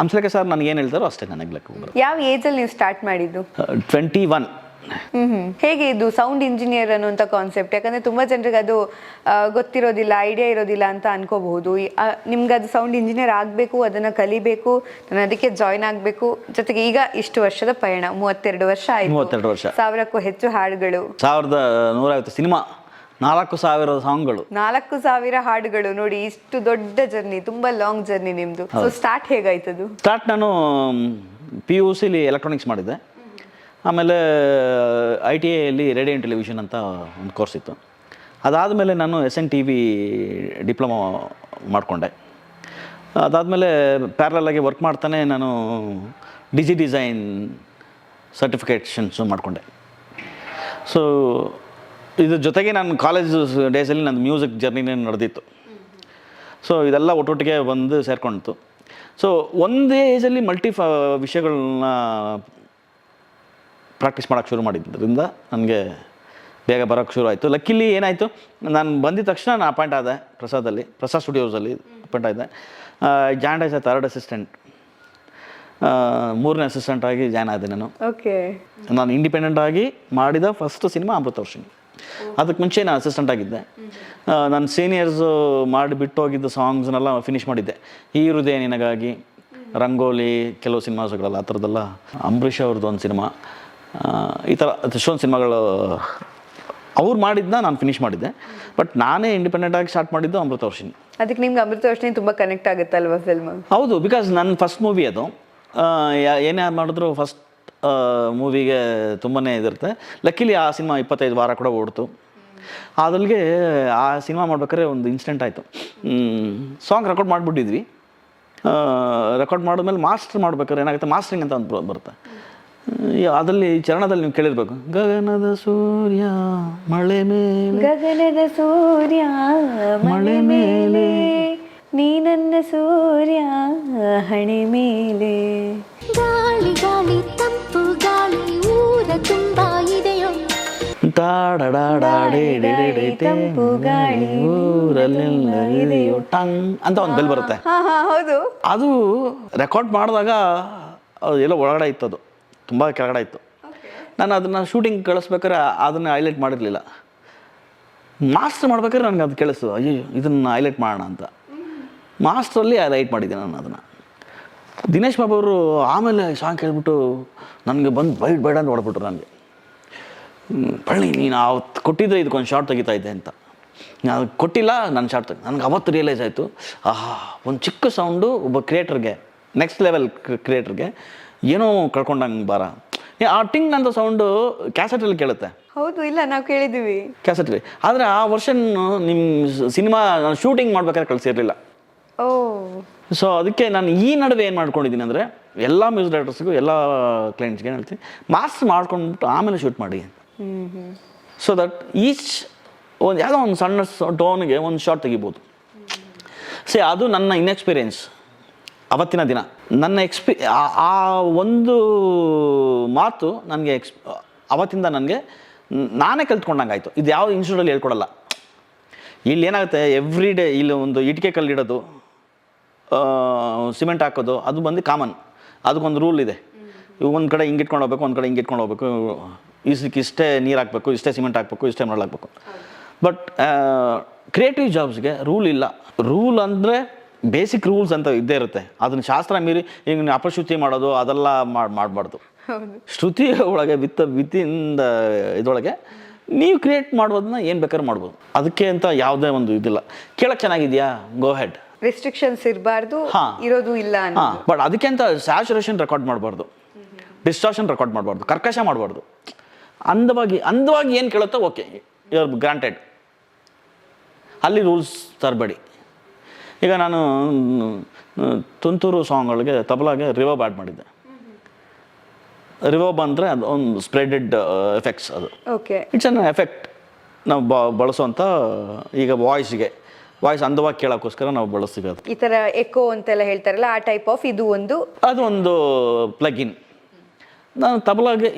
ಹಂಸಲೇಖ ಸರ್ ನನಗೇನು ಹೇಳ್ತಾರೋ ಅಷ್ಟೇ ನನಗೆ ಲೆಕ್ಕ ಬರೋದು. ಯಾವ ಏಜಲ್ಲಿ ನೀವು ಸ್ಟಾರ್ಟ್ ಮಾಡಿದ್ದು? 21. ಹೇಗೆ ಇದು ಸೌಂಡ್ ಇಂಜಿನಿಯರ್ ಅನ್ನುವಂಥ ಕಾನ್ಸೆಪ್ಟ್? ಯಾಕಂದರೆ ತುಂಬ ಜನರಿಗೆ ಅದು ಗೊತ್ತಿರೋದಿಲ್ಲ, ಐಡಿಯಾ ಇರೋದಿಲ್ಲ ಅಂತ ಅನ್ಕೋಬಹುದು. ನಿಮ್ಗೆ ಅದು ಸೌಂಡ್ ಇಂಜಿನಿಯರ್ ಆಗಬೇಕು, ಅದನ್ನು ಕಲಿಬೇಕು, ನಾನು ಅದಕ್ಕೆ ಜಾಯ್ನ್ ಆಗಬೇಕು, ಜೊತೆಗೆ ಈಗ ಇಷ್ಟು ವರ್ಷದ ಪಯಣ, 32 ವರ್ಷ ಆಯಿತು, 32 ವರ್ಷ, 1000ಕ್ಕೂ ಹೆಚ್ಚು ಹಾಡುಗಳು, 1150 ಸಿನಿಮಾ, 4000 ಸಾಂಗ್ಗಳು, 4000 ಹಾಡುಗಳು. ನೋಡಿ, ಇಷ್ಟು ದೊಡ್ಡ ಜರ್ನಿ, ತುಂಬ ಲಾಂಗ್ ಜರ್ನಿ ನಿಮ್ಮದು. ಸೊ ಸ್ಟಾರ್ಟ್ ಹೇಗಾಯ್ತದು? ಸ್ಟಾರ್ಟ್ ನಾನು PUCಲಿ ಎಲೆಕ್ಟ್ರಾನಿಕ್ಸ್ ಮಾಡಿದ್ದೆ. ಆಮೇಲೆ ITIಯಲ್ಲಿ ರೇಡಿಯೋ ಆ್ಯಂಡ್ ಟೆಲಿವಿಷನ್ ಅಂತ ಒಂದು ಕೋರ್ಸ್ ಇತ್ತು. ಅದಾದಮೇಲೆ ನಾನು SNTV ಡಿಪ್ಲೊಮಾ ಮಾಡಿಕೊಂಡೆ. ಅದಾದಮೇಲೆ ಪ್ಯಾರಲಾಗಿ ವರ್ಕ್ ಮಾಡ್ತಾನೆ ನಾನು ಡಿಸೈನ್ ಸರ್ಟಿಫಿಕೇಷನ್ಸು ಮಾಡಿಕೊಂಡೆ. ಸೊ ಇದ್ರ ಜೊತೆಗೆ ನಾನು ಕಾಲೇಜ್ ಡೇಸಲ್ಲಿ ನನ್ನ ಮ್ಯೂಸಿಕ್ ಜರ್ನಿನೇ ನಡೆದಿತ್ತು. ಸೊ ಇದೆಲ್ಲ ಒಟ್ಟೊಟ್ಟಿಗೆ ಬಂದು ಸೇರ್ಕೊಂಡಿತ್ತು. ಸೊ ಒಂದೇ ಏಜಲ್ಲಿ ವಿಷಯಗಳನ್ನ ಪ್ರಾಕ್ಟೀಸ್ ಮಾಡೋಕ್ಕೆ ಶುರು ಮಾಡಿದ್ದರಿಂದ ನನಗೆ ಬೇಗ ಬರೋಕ್ಕೆ ಶುರು ಆಯಿತು. ಲಕ್ಕಿಲಿ ಏನಾಯಿತು, ನಾನು ಬಂದಿದ ತಕ್ಷಣ ನಾನು ಅಪಾಯಿಂಟ್ ಆದೆ ಪ್ರಸಾದ್ ಸ್ಟುಡಿಯೋಸಲ್ಲಿ ಅಪಾಯಿಂಟ್ ಆಗಿದೆ. Joint as A 3rd assistant, 3ನೇ ಅಸಿಸ್ಟೆಂಟಾಗಿ ಜಾಯ್ನ್ ಆದೆ ನಾನು. ಓಕೆ. ನಾನು ಇಂಡಿಪೆಂಡೆಂಟಾಗಿ ಮಾಡಿದ ಫಸ್ಟ್ ಸಿನಿಮಾ ಅಮೃತವರ್ಷಿಣಿ. ಅದಕ್ಕೆ ಮುಂಚೆ ನಾನು ಅಸಿಸ್ಟೆಂಟ್ ಆಗಿದ್ದೆ. ನಾನು ಸೀನಿಯರ್ಸು ಮಾಡಿ ಬಿಟ್ಟು ಹೋಗಿದ್ದ ಸಾಂಗ್ಸ್ನೆಲ್ಲ ಫಿನಿಷ್ ಮಾಡಿದ್ದೆ. ಈ ಹೃದಯ ನಿನಗಾಗಿ, ರಂಗೋಲಿ, ಕೆಲವು ಸಿನಿಮಾಸ್ಗಳೆಲ್ಲ ಆ ಥರದ್ದೆಲ್ಲ. ಅಂಬರೀಷ್ ಅವ್ರದ್ದು ಒಂದು ಸಿನಿಮಾ, ಈ ಥರ ಎಷ್ಟೊಂದು ಸಿನಿಮಾಗಳು ಅವ್ರು ಮಾಡಿದ್ದನ್ನ ನಾನು ಫಿನಿಷ್ ಮಾಡಿದ್ದೆ. ಬಟ್ ನಾನೇ ಇಂಡಿಪೆಂಡೆಂಟಾಗಿ ಸ್ಟಾರ್ಟ್ ಮಾಡಿದ್ದು ಅಮೃತವರ್ಷಿಣಿ. ಅದಕ್ಕೆ ನಿಮ್ಗೆ ಅಮೃತವರ್ಷಿಣಿ ತುಂಬ ಕನೆಕ್ಟ್ ಆಗುತ್ತಲ್ವಾ ಫಿಲ್ಮ್? ಹೌದು, ಬಿಕಾಸ್ ನನ್ನ ಫಸ್ಟ್ ಮೂವಿ ಅದು. ಏನೇ ಮಾಡಿದ್ರು ಫಸ್ಟ್ ಮೂವಿಗೆ ತುಂಬಾ ಇದಿರುತ್ತೆ. ಲಕ್ಕಿಲಿ ಆ ಸಿನಿಮಾ 25 ವಾರ ಕೂಡ ಓಡ್ತು. ಅದಲ್ಲಿಗೆ ಆ ಸಿನಿಮಾ ಮಾಡ್ಬೇಕಾದ್ರೆ ಒಂದು ಇನ್ಸಿಡೆಂಟ್ ಆಯಿತು. ಸಾಂಗ್ ರೆಕಾರ್ಡ್ ಮಾಡಿಬಿಟ್ಟಿದ್ವಿ. ರೆಕಾರ್ಡ್ ಮಾಡಿದ್ಮೇಲೆ ಮಾಸ್ಟರ್ ಮಾಡ್ಬೇಕಾದ್ರೆ ಏನಾಗುತ್ತೆ, ಮಾಸ್ಟರಿಂಗ್ ಅಂತ ಒಂದು ಬರುತ್ತೆ. ಅದರಲ್ಲಿ ಚರಣದಲ್ಲಿ ನೀವು ಕೇಳಿರ್ಬೇಕು, ಗಗನದ ಸೂರ್ಯ ಮಳೆ ಮೇಲೆ, ಗಗನದ ಸೂರ್ಯ ಮಳೆ ಮೇಲೆ, ನೀ ನನ್ನ ಸೂರ್ಯ ಹಣೆ ಮೇಲೆ. ಗಾಳಿ ಗಾಳಿ ತಂಪು ಗಾಳಿ ಊರ ತುಂಬಾ ಇದೆಯೋ, ತಂಪು ಗಾಳಿ ಊರಲ್ಲೆಲ್ಲ ಇದೆಯೋ ಟಂಗ್ ಅಂತ ಒಂದು ಬೆಲ್ ಬರುತ್ತೆ. ಹೌದು. ಅದು ರೆಕಾರ್ಡ್ ಮಾಡಿದಾಗ ಅದು ಎಲ್ಲೋ ಒಳಗಡೆ ಇತ್ತು, ಅದು ತುಂಬ ಕೆಳಗಡೆ ಇತ್ತು. ನಾನು ಅದನ್ನು ಶೂಟಿಂಗ್ ಕಳಿಸ್ಬೇಕಾದ್ರೆ ಅದನ್ನು ಹೈಲೈಟ್ ಮಾಡಿರಲಿಲ್ಲ. ಮಾಸ್ಟರ್ ಮಾಡ್ಬೇಕಾದ್ರೆ ನನಗೆ ಅದು ಕೇಳಿಸ್ತು, ಅಯ್ಯೋ ಇದನ್ನು ಹೈಲೈಟ್ ಮಾಡೋಣ ಅಂತ. ಮಾಸ್ಟ್ರಲ್ಲಿ ಹೈಲೈಟ್ ಮಾಡಿದ್ದೆ ನಾನು ಅದನ್ನು. ದಿನೇಶ್ ಬಾಬು ಅವರು ಆಮೇಲೆ ಸಾಂಗ್ ಕೇಳ್ಬಿಟ್ಟು ನನಗೆ ಬಂದು ಬೇಡ ಅಂತ ಹೊಡ್ಬಿಟ್ರು ನನಗೆ. ಪಳ್ಳಿ ನೀನು ಅವತ್ತು ಕೊಟ್ಟಿದ್ದರೆ ಇದಕ್ಕೊಂದು ಶಾರ್ಟ್ ತೆಗಿತಾ ಇದ್ದೆ ಅಂತ. ನಾನು ಕೊಟ್ಟಿಲ್ಲ, ನನ್ನ ಶಾರ್ಟ್ ನನಗೆ ಅವತ್ತು ರಿಯಲೈಸ್ ಆಯಿತು, ಒಂದು ಚಿಕ್ಕ ಸೌಂಡು ಒಬ್ಬ ಕ್ರಿಯೇಟರ್ಗೆ, ನೆಕ್ಸ್ಟ್ ಲೆವೆಲ್ ಕ್ರಿಯೇಟರ್ಗೆ ಏನೋ ಕಳ್ಕೊಂಡಂಗೆ ಬಾರ. ಆ ಟಿಂಗ್ ಅಂತ ಸೌಂಡು ಕ್ಯಾಸೆಟಲ್ಲಿ ಕೇಳುತ್ತೆ. ಹೌದು, ಇಲ್ಲ ನಾವು ಕೇಳಿದ್ದೀವಿ ಕ್ಯಾಸೆಟ್ರಿ. ಆದರೆ ಆ ವರ್ಷನ್ ನಿಮ್ಮ ಸಿನಿಮಾ ನಾನು ಶೂಟಿಂಗ್ ಮಾಡ್ಬೇಕಾದ್ರೆ ಕಳಿಸಿರಲಿಲ್ಲ. ಓ. ಸೊ ಅದಕ್ಕೆ ನಾನು ಈ ನಡುವೆ ಏನು ಮಾಡ್ಕೊಂಡಿದ್ದೀನಿ ಅಂದರೆ, ಎಲ್ಲ ಮ್ಯೂಸಿಕ್ ಡೈರೆಕ್ಟರ್ಸ್ಗೂ ಎಲ್ಲ ಕ್ಲೈಂಟ್ಸ್ಗೆ ಏನು ಹೇಳ್ತೀನಿ, ಮಾಸ್ಟರ್ ಮಾಡ್ಕೊಂಡ್ಬಿಟ್ಟು ಆಮೇಲೆ ಶೂಟ್ ಮಾಡಿ. ಸೊ ದಟ್ ಈಚ್ ಒಂದು ಯಾವುದೋ ಒಂದು ಸಣ್ಣ ಟೋನ್ಗೆ ಒಂದು ಶಾರ್ಟ್ ತೆಗಿಬೋದು. ಅದು ನನ್ನ ಇನ್ಎಕ್ಸ್ಪೀರಿಯೆನ್ಸ್ ಅವತ್ತಿನ ದಿನ. ನನ್ನ ಆ ಒಂದು ಮಾತು ನನಗೆ ಅವತ್ತಿಂದ ನನಗೆ ನಾನೇ ಕಲ್ತ್ಕೊಂಡಂಗೆ ಆಯಿತು. ಇದು ಯಾವ ಇನ್ಸ್ಟಿಟ್ಯೂಟಲ್ಲಿ ಹೇಳ್ಕೊಡಲ್ಲ. ಇಲ್ಲಿ ಏನಾಗುತ್ತೆ, ಎವ್ರಿ ಡೇ ಇಲ್ಲಿ ಒಂದು ಇಟ್ಟಿಗೆ ಕಲ್ಲಿಡೋದು, ಸಿಮೆಂಟ್ ಹಾಕೋದು, ಅದು ಬಂದು ಕಾಮನ್. ಅದಕ್ಕೊಂದು ರೂಲ್ ಇದೆ. ಒಂದು ಕಡೆ ಹಿಂಗೆ ಇಟ್ಕೊಂಡು ಹೋಗ್ಬೇಕು, ಒಂದು ಕಡೆ ಹಿಂಗೆ ಇಟ್ಕೊಂಡು ಹೋಗ್ಬೇಕು, ಇಷ್ಟೇ ನೀರು ಹಾಕಬೇಕು, ಇಷ್ಟೇ ಸಿಮೆಂಟ್ ಹಾಕಬೇಕು, ಇಷ್ಟೇ ಮರಳು ಹಾಕಬೇಕು. ಬಟ್ ಕ್ರಿಯೇಟಿವ್ ಜಾಬ್ಸ್ಗೆ ರೂಲ್ ಇಲ್ಲ. ರೂಲ್ ಅಂದರೆ ಬೇಸಿಕ್ ರೂಲ್ಸ್ ಅಂತ ಇದ್ದೇ ಇರುತ್ತೆ. ಅದನ್ನು ಶಾಸ್ತ್ರ ಮೀರಿ ಈಗ ಅಪಶ್ರುತಿ ಮಾಡೋದು ಅದೆಲ್ಲ ಮಾಡಬಾರ್ದು. ಶ್ರುತಿ ಒಳಗೆ ವಿತಿಂದ ಇದರೊಳಗೆ ನೀವು ಕ್ರಿಯೇಟ್ ಮಾಡೋದನ್ನ ಏನು ಬೇಕಾದ್ರೂ ಮಾಡ್ಬೋದು. ಅದಕ್ಕೆ ಅಂತ ಯಾವುದೇ ಒಂದು ಇದಿಲ್ಲ. ಕೇಳಕ್ಕೆ ಚೆನ್ನಾಗಿದೆಯಾ, ಗೋ ಹೆಡ್. ರೆಸ್ಟ್ರಿಕ್ಷನ್ಸ್ ಇರಬಾರ್ದು, ಇರೋದು ಇಲ್ಲ. ಬಟ್ ಅದಕ್ಕೆ ಅಂತ ಸ್ಯಾಚುರೇಷನ್ ರೆಕಾರ್ಡ್ ಮಾಡಬಾರ್ದು, ಡಿಸ್ಟಾರ್ಷನ್ ರೆಕಾರ್ಡ್ ಮಾಡಬಾರ್ದು, ಕರ್ಕಶ ಮಾಡಬಾರ್ದು. ಅಂದವಾಗಿ ಏನು ಕೇಳುತ್ತೋ ಓಕೆ, ಯು ಆರ್ ಗ್ರಾಂಟೆಡ್. ಅಲ್ಲಿ ರೂಲ್ಸ್ ತರಬೇಡಿ. ಈಗ ನಾನು ತುಂತೂರು ಸಾಂಗ್ಗಳಿಗೆ ತಬಲಾಗೆ ರಿವರ್ಬ್ ಆ್ಯಡ್ ಮಾಡಿದ್ದೆ. ರಿವರ್ಬ್ ಅಂದರೆ ಅದು ಒಂದು ಸ್ಪ್ರೆಡೆಡ್ ಎಫೆಕ್ಟ್ಸ್. ಅದು ಓಕೆ, ಇಟ್ಸ್ ಅನ್ ಎಫೆಕ್ಟ್ ನಾವು ಬಳಸೋವಂಥ. ಈಗ ವಾಯ್ಸ್ ಅಂದವಾಗಿ ಕೇಳೋಕ್ಕೋಸ್ಕರ ನಾವು ಬಳಸ್ತೀವಿ. ಅದು ಈ ಥರ ಎಕೋ ಅಂತೆಲ್ಲ ಹೇಳ್ತಾರಲ್ಲ, ಆ ಟೈಪ್ ಆಫ್ ಇದು ಒಂದು ಪ್ಲಗಿನ್. ನಾನು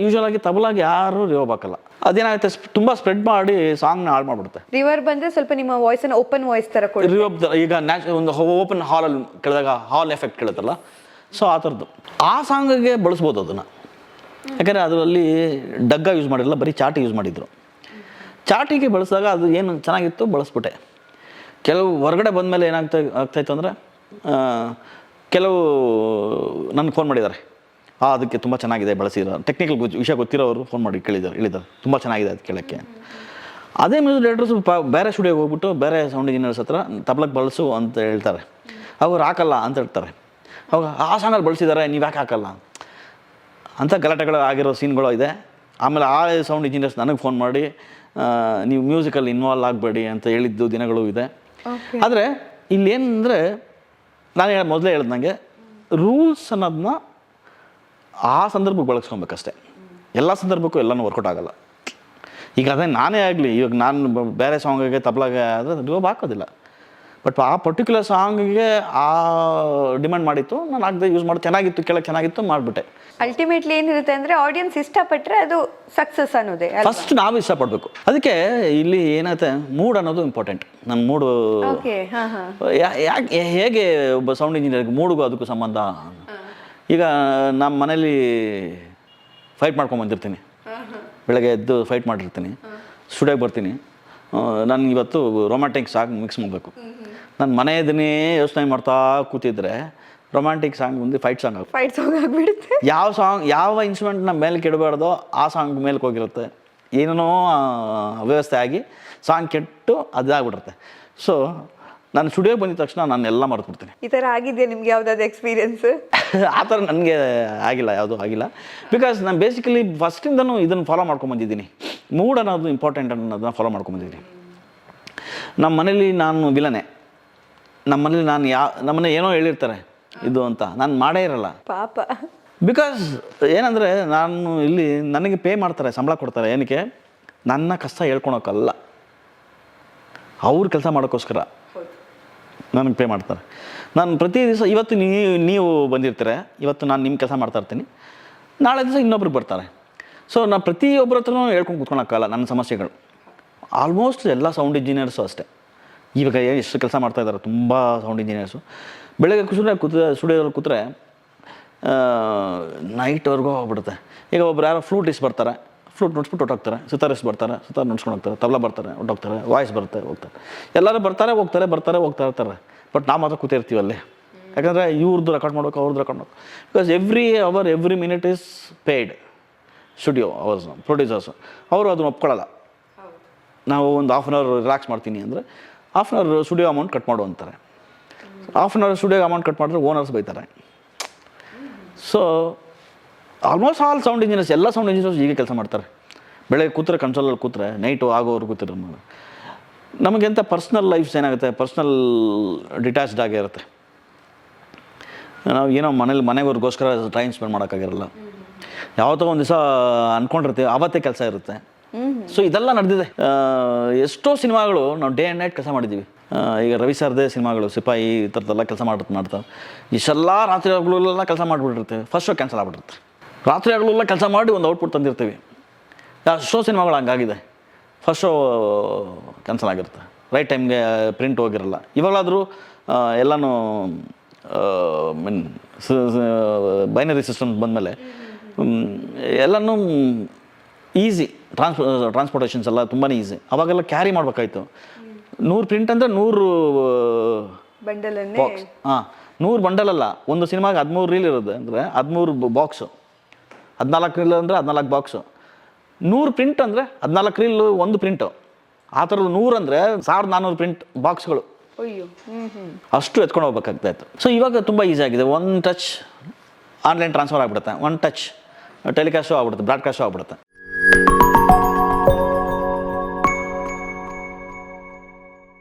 ಯೂಶ್ವಲಾಗಿ ತಬಲಾಗಿ ಯಾರು ರಿವರ್ಬ್ ಹಾಕಲ್ಲ. ಅದೇನಾಗುತ್ತೆ, ತುಂಬ ಸ್ಪ್ರೆಡ್ ಮಾಡಿ ಸಾಂಗ್ನ ಹಾಳು ಮಾಡಿಬಿಡುತ್ತೆ. ರಿವರ್ಬ್ ಬಂದರೆ ಸ್ವಲ್ಪ ನಿಮ್ಮ ವಾಯ್ಸನ್ನು ಓಪನ್ ವಾಯ್ಸ್ ಥರ ಕೊಡಿ. ರಿವರ್ಬ್ ಈಗ ಒಂದು ಓಪನ್ ಹಾಲಲ್ಲಿ ಕೇಳಿದಾಗ ಹಾಲ್ ಎಫೆಕ್ಟ್ ಕೇಳುತ್ತಲ್ಲ, ಸೊ ಆ ಥರದ್ದು ಆ ಸಾಂಗಿಗೆ ಬಳಸ್ಬೋದು ಅದನ್ನು. ಯಾಕಂದರೆ ಅದರಲ್ಲಿ ಡಗ್ಗ ಯೂಸ್ ಮಾಡಿರಲ್ಲ, ಬರೀ ಚಾಟಿ ಯೂಸ್ ಮಾಡಿದ್ರು. ಚಾಟಿಗೆ ಬಳಸಿದಾಗ ಅದು ಏನು ಚೆನ್ನಾಗಿತ್ತು, ಬಳಸ್ಬಿಟ್ಟೆ. ಕೆಲವು ಹೊರಗಡೆ ಬಂದಮೇಲೆ ಆಗ್ತಾಯಿತ್ತು ಅಂದರೆ, ಕೆಲವು ನನಗೆ ಫೋನ್ ಮಾಡಿದ್ದಾರೆ, ಅದಕ್ಕೆ ತುಂಬ ಚೆನ್ನಾಗಿದೆ ಬಳಸಿರೋ, ಟೆಕ್ನಿಕಲ್ ವಿಷಯ ಗೊತ್ತಿರೋರು ಫೋನ್ ಮಾಡಿ ಹೇಳಿದ್ದಾರೆ ತುಂಬ ಚೆನ್ನಾಗಿದೆ ಅದು ಕೇಳೋಕ್ಕೆ. ಅದೇ ಮ್ಯೂಸಿಕ್ ಡೈರೆಕ್ಟರ್ಸ್ ಬೇರೆ ಸ್ಟುಡಿಯೋಗೆ ಹೋಗ್ಬಿಟ್ಟು ಬೇರೆ ಸೌಂಡ್ ಇಂಜಿನಿಯರ್ಸ್ ಹತ್ರ ತಬಲಕ್ಕೆ ಬಳಸು ಅಂತ ಹೇಳ್ತಾರೆ. ಅವ್ರು ಹಾಕಲ್ಲ ಅಂತ ಹೇಳ್ತಾರೆ. ಅವಾಗ ಆ ಸಾಂಗಲ್ಲಿ ಬಳಸಿದ್ದಾರೆ, ನೀವು ಯಾಕೆ ಹಾಕಲ್ಲ ಅಂತ ಗಲಾಟೆಗಳು ಆಗಿರೋ ಸೀನ್ಗಳು ಇದೆ. ಆಮೇಲೆ ಆ ಸೌಂಡ್ ಇಂಜಿನಿಯರ್ಸ್ ನನಗೆ ಫೋನ್ ಮಾಡಿ ನೀವು ಮ್ಯೂಸಿಕಲ್ಲಿ ಇನ್ವಾಲ್ವ್ ಆಗಬೇಡಿ ಅಂತ ಹೇಳಿದ್ದು ದಿನಗಳು ಇದೆ. ಆದರೆ ಇಲ್ಲೇನಂದರೆ, ನಾನು ಮೊದಲೇ ಹೇಳ್ದಂಗೆ ರೂಲ್ಸ್ ಅನ್ನೋದನ್ನ ಆ ಸಂದರ್ಭಕ್ಕೆ ಬಳಸ್ಕೊಬೇಕಷ್ಟೆ. ಎಲ್ಲ ಸಂದರ್ಭಕ್ಕೂ ಎಲ್ಲನೂ ವರ್ಕೌಟ್ ಆಗೋಲ್ಲ. ಈಗ ಅದೇ ನಾನೇ ಆಗಲಿ, ಇವಾಗ ನಾನು ಬೇರೆ ಸಾಂಗಿಗೆ ತಬಲಾಗೆ ಆದರೆ ರಿವರ್ಬ್ ಹಾಕೋದಿಲ್ಲ. ಬಟ್ ಆ ಪರ್ಟಿಕ್ಯುಲರ್ ಸಾಂಗಿಗೆ ಆ ಡಿಮ್ಯಾಂಡ್ ಮಾಡಿತ್ತು, ನಾನು ಆಗದೆ ಯೂಸ್ ಮಾಡಿ ಚೆನ್ನಾಗಿತ್ತು, ಕೇಳೋಕ್ಕೆ ಚೆನ್ನಾಗಿತ್ತು, ಮಾಡಿಬಿಟ್ಟೆ. ಅಲ್ಟಿಮೇಟ್ಲಿ ಏನಿರುತ್ತೆ ಅಂದರೆ ಆಡಿಯನ್ಸ್ ಇಷ್ಟಪಟ್ಟರೆ ಅದು ಸಕ್ಸಸ್ ಅನ್ನೋದೇ ಅಲ್ವಾ? ಫಸ್ಟ್ ನಾವು ಇಷ್ಟಪಡಬೇಕು. ಅದಕ್ಕೆ ಇಲ್ಲಿ ಏನಾಗುತ್ತೆ, ಮೂಡ್ ಅನ್ನೋದು ಇಂಪಾರ್ಟೆಂಟ್. ನನ್ನ ಮೂಡು ಓಕೆ, ಹಾಂ ಹಾಂ. ಯಾಕೆ ಹೇಗೆ ಒಬ್ಬ ಸೌಂಡ್ ಇಂಜಿನಿಯರ್ಗೆ ಮೂಡಿಗೂ ಅದಕ್ಕೂ ಸಂಬಂಧ. ಈಗ ನಮ್ಮ ಮನೇಲಿ ಫೈಟ್ ಮಾಡ್ಕೊಂಬಂದಿರ್ತೀನಿ, ಬೆಳಗ್ಗೆ ಎದ್ದು ಫೈಟ್ ಮಾಡಿರ್ತೀನಿ, ಸ್ಟುಡಿಯೋಗೆ ಬರ್ತೀನಿ, ನಾನು ಇವತ್ತು ರೊಮ್ಯಾಂಟಿಕ್ ಸಾಂಗ್ ಮಿಕ್ಸ್ ಮಾಡಬೇಕು. ನಾನು ಮನೆಯದನ್ನೇ ಯೋಚನೆ ಮಾಡ್ತಾ ಕೂತಿದ್ರೆ ರೊಮ್ಯಾಂಟಿಕ್ ಸಾಂಗ್ ಮುಂದೆ ಫೈಟ್ ಸಾಂಗ್ ಆಗಿಬಿಡುತ್ತೆ. ಯಾವ ಇನ್ಸ್ಟ್ರೂಮೆಂಟ್ ನಮ್ಮ ಮೇಲೆ ಕೆಡಬಾರ್ದೋ ಆ ಸಾಂಗ್ ಮೇಲ್ಗೆ ಹೋಗಿರುತ್ತೆ, ಏನೇನೋ ಅವ್ಯವಸ್ಥೆ ಆಗಿ ಸಾಂಗ್ ಕೆಟ್ಟು ಅದಾಗ್ಬಿಡುತ್ತೆ. ಸೊ ನಾನು ಸ್ಟುಡಿಯೋಗೆ ಬಂದಿದ ತಕ್ಷಣ ನಾನು ಎಲ್ಲ ಮರೆತುಬಿಡ್ತೀನಿ. ಈ ಥರ ಆಗಿದೆಯಾ ನಿಮ್ಗೆ ಯಾವುದಾದ್ರು ಎಕ್ಸ್ಪೀರಿಯನ್ಸ್? ಆ ಥರ ನನಗೆ ಆಗಿಲ್ಲ, ಯಾವುದೂ ಆಗಿಲ್ಲ. ಬಿಕಾಸ್ ನಾನು ಬೇಸಿಕಲಿ ಫಸ್ಟಿಂದನೂ ಇದನ್ನು ಫಾಲೋ ಮಾಡ್ಕೊಂಬಂದಿದ್ದೀನಿ. ಮೂಡ್ ಅನ್ನೋದು ಇಂಪಾರ್ಟೆಂಟ್ ಅನ್ನೋದನ್ನ ಫಾಲೋ ಮಾಡ್ಕೊಂಬಂದಿದ್ದೀನಿ. ನಮ್ಮ ಮನೇಲಿ ನಾನು ವಿಲನೆ, ನಮ್ಮ ಮನೇಲಿ ನಮ್ಮನೆ ಏನೋ ಹೇಳಿರ್ತಾರೆ ಇದು ಅಂತ, ನಾನು ಮಾಡೇ ಇರಲ್ಲ ಪಾಪ. ಬಿಕಾಸ್ ಏನಂದರೆ ನಾನು ಇಲ್ಲಿ ನನಗೆ ಪೇ ಮಾಡ್ತಾರೆ, ಸಂಬಳ ಕೊಡ್ತಾರೆ. ಏನಕ್ಕೆ? ನನ್ನ ಕಷ್ಟ ಹೇಳ್ಕೊಳಕ್ಕಲ್ಲ, ಅವ್ರ ಕೆಲಸ ಮಾಡೋಕ್ಕೋಸ್ಕರ ನನಗೆ ಪೇ ಮಾಡ್ತಾರೆ. ನಾನು ಪ್ರತಿ ದಿವಸ ಇವತ್ತು ನೀವು ಬಂದಿರ್ತೀರ, ಇವತ್ತು ನಾನು ನಿಮ್ಮ ಕೆಲಸ ಮಾಡ್ತಾ ಇರ್ತೀನಿ, ನಾಳೆ ದಿವಸ ಇನ್ನೊಬ್ರಿಗೆ ಬರ್ತಾರೆ. ಸೊ ನಾನು ಪ್ರತಿಯೊಬ್ಬರ ಹತ್ರನೂ ಹೇಳ್ಕೊಂಡು ಕೂತ್ಕೊಳಕ್ಕಾಗಲ್ಲ ನನ್ನ ಸಮಸ್ಯೆಗಳು. ಆಲ್ಮೋಸ್ಟ್ ಎಲ್ಲ ಸೌಂಡ್ ಇಂಜಿನಿಯರ್ಸು ಅಷ್ಟೇ. ಇವಾಗ ಎಷ್ಟು ಕೆಲಸ ಮಾಡ್ತಾಯಿದ್ದಾರೆ ತುಂಬ ಸೌಂಡ್ ಇಂಜಿನಿಯರ್ಸು. ಬೆಳಗ್ಗೆ ಸ್ಟುಡಿಯೋದಲ್ಲಿ ಕೂತ್ರೆ ನೈಟ್ವರೆಗೂ ಹೋಗ್ಬಿಡುತ್ತೆ. ಈಗ ಒಬ್ರು ಯಾರೋ ಫ್ಲೂಟಿಸ್ಟ್ ಬರ್ತಾರೆ, ಫ್ಲೂಟ್ ನುಡ್ಸ್ಬಿಟ್ಟು ಹೊಟ್ಟೋಗ್ತಾರೆ, ಸಿತಾರಿಸ್ಟ್ ಬರ್ತಾರೆ, ಸಿತಾರ್ ನುಡ್ಸ್ಕೊಂಡು ಹೋಗ್ತಾರೆ, ತಬಲಾ ಬರ್ತಾರೆ, ಹೊಟ್ಟೋಗ್ತಾರೆ, ವಾಯ್ಸ್ ಬರುತ್ತೆ, ಹೋಗ್ತಾರೆ. ಎಲ್ಲರೂ ಬರ್ತಾರೆ ಹೋಗ್ತಾ ಇರ್ತಾರೆ. ಬಟ್ ನಾವು ಮಾತ್ರ ಕೂತಿರ್ತೀವಿ ಅಲ್ಲಿ. ಯಾಕಂದರೆ ಇವ್ರದ್ದು ರೆಕಾರ್ಡ್ ಮಾಡೋಕೆ, ಅವ್ರದ್ದು ರೆಕಾರ್ಡ್ ಮಾಡೋಕೆ. Because every minute is paid. Studio hours producers ಅವರು ಅದನ್ನು ಒಪ್ಕೊಳ್ಳಲ್ಲ. ನಾವು ಒಂದು ಹಾಫ್ ಆನ್ ಅವರ್ ರಿಲ್ಯಾಕ್ಸ್ ಮಾಡ್ತೀನಿ ಅಂದರೆ half an hour studio amount cut ಮಾಡು ಅಂತಾರೆ. Half an hour studio amount cut ಮಾಡಿದ್ರೆ ಓನರ್ಸ್ ಬೈತಾರೆ. So almost all sound engineers, ಎಲ್ಲ ಸೌಂಡ್ ಇಂಜಿನಿಯರ್ಸ್ ಹೀಗೆ ಕೆಲಸ ಮಾಡ್ತಾರೆ. ಬೆಳಗ್ಗೆ ಕೂತ್ರೆ ಕನ್ಸೋಲಲ್ಲಿ ಕೂತ್ರೆ ನೈಟು ಆಗೋರು ಕೂತಿರೋ. ನಮಗೆಂತ ಪರ್ಸ್ನಲ್ ಲೈಫ್ಸ್ ಏನಾಗುತ್ತೆ, ಪರ್ಸ್ನಲ್ ಡಿಟ್ಯಾಚ್ಡ್ ಆಗಿರುತ್ತೆ. ನಾವು ಏನೋ ಮನೆಗೋಸ್ಕರ ಟೈಮ್ ಸ್ಪೆಂಡ್ ಮಾಡೋಕ್ಕಾಗಿರಲ್ಲ. ಯಾವತ್ತೋ ಒಂದು ದಿವಸ ಅಂದ್ಕೊಂಡಿರ್ತೀವಿ, ಆವತ್ತೇ ಕೆಲಸ ಇರುತ್ತೆ. ಸೊ ಇದೆಲ್ಲ ನಡೆದಿದೆ. ಎಷ್ಟೋ ಸಿನಿಮಾಗಳು ನಾವು ಡೇ ಆ್ಯಂಡ್ ನೈಟ್ ಕೆಲಸ ಮಾಡಿದ್ದೀವಿ. ಈಗ ರವಿ ಸರ್ದೇ ಸಿನಿಮಾಗಳು, ಸಿಪಾಯಿ, ಈ ಥರದ್ದೆಲ್ಲ ಕೆಲಸ ಮಾಡ್ತಾರೆ. ಇಷ್ಟೆಲ್ಲ ರಾತ್ರಿ ಹಗಲೆಲ್ಲ ಕೆಲಸ ಮಾಡಿಬಿಟ್ಟಿರ್ತೀವಿ. ಫಸ್ಟ್ ಶೋ ಕ್ಯಾನ್ಸಲ್ ಆಗಿಬಿಟ್ಟಿರುತ್ತೆ. ರಾತ್ರಿ ಹಗಲೆಲ್ಲ ಕೆಲಸ ಮಾಡಿ ಒಂದು ಔಟ್ಪುಟ್ ತಂದಿರ್ತೀವಿ. ಎಷ್ಟೋ ಸಿನಿಮಾಗಳು ಹಂಗಾಗಿದೆ. ಫಸ್ಟ್ ಶೋ ಕ್ಯಾನ್ಸಲ್ ಆಗಿರುತ್ತೆ, ರೈಟ್ ಟೈಮ್ಗೆ ಪ್ರಿಂಟ್ ಹೋಗಿರಲ್ಲ. ಇವಾಗಲಾದರೂ ಎಲ್ಲನೂ ಬೈನರಿ ಸಿಸ್ಟಮ್ ಬಂದಮೇಲೆ ಎಲ್ಲನೂ ಈಸಿ, ಟ್ರಾನ್ಸ್ಪೋರ್ಟೇಷನ್ಸ್ ಎಲ್ಲ ತುಂಬಾ ಈಸಿ. ಅವಾಗೆಲ್ಲ ಕ್ಯಾರಿ ಮಾಡಬೇಕಾಯ್ತು. 100 ಪ್ರಿಂಟ್ ಅಂದರೆ 100 ಬಾಕ್ಸ್. 100 ಬಂಡಲಲ್ಲ, ಒಂದು ಸಿನಿಮಾಗೆ 13 ರೀಲ್ ಇರೋದು ಅಂದರೆ 13 ಬಾಕ್ಸು, 14 ರೀಲ್ ಅಂದರೆ 14 ಬಾಕ್ಸು. 100 ಪ್ರಿಂಟ್ ಅಂದರೆ 14 ರೀಲ್ ಒಂದು ಪ್ರಿಂಟು. ಆ ಥರದ್ದು 100 ಅಂದರೆ 1400 ಪ್ರಿಂಟ್ ಬಾಕ್ಸ್ಗಳು. ಅಷ್ಟು ಎತ್ಕೊಂಡು ಹೋಗ್ಬೇಕಾಗ್ತಾಯಿತ್ತು. ಸೊ ಇವಾಗ ತುಂಬ ಈಸಿ ಆಗಿದೆ. ಒನ್ ಟಚ್ ಆನ್ಲೈನ್ ಟ್ರಾನ್ಸ್ಫರ್ ಆಗಿಬಿಡುತ್ತೆ, ಒನ್ ಟಚ್ ಟೆಲಿಕಾಸ್ಟು ಆಗ್ಬಿಡುತ್ತೆ, ಬ್ರಾಡ್ಕಾಸ್ಟು ಆಗ್ಬಿಡುತ್ತೆ.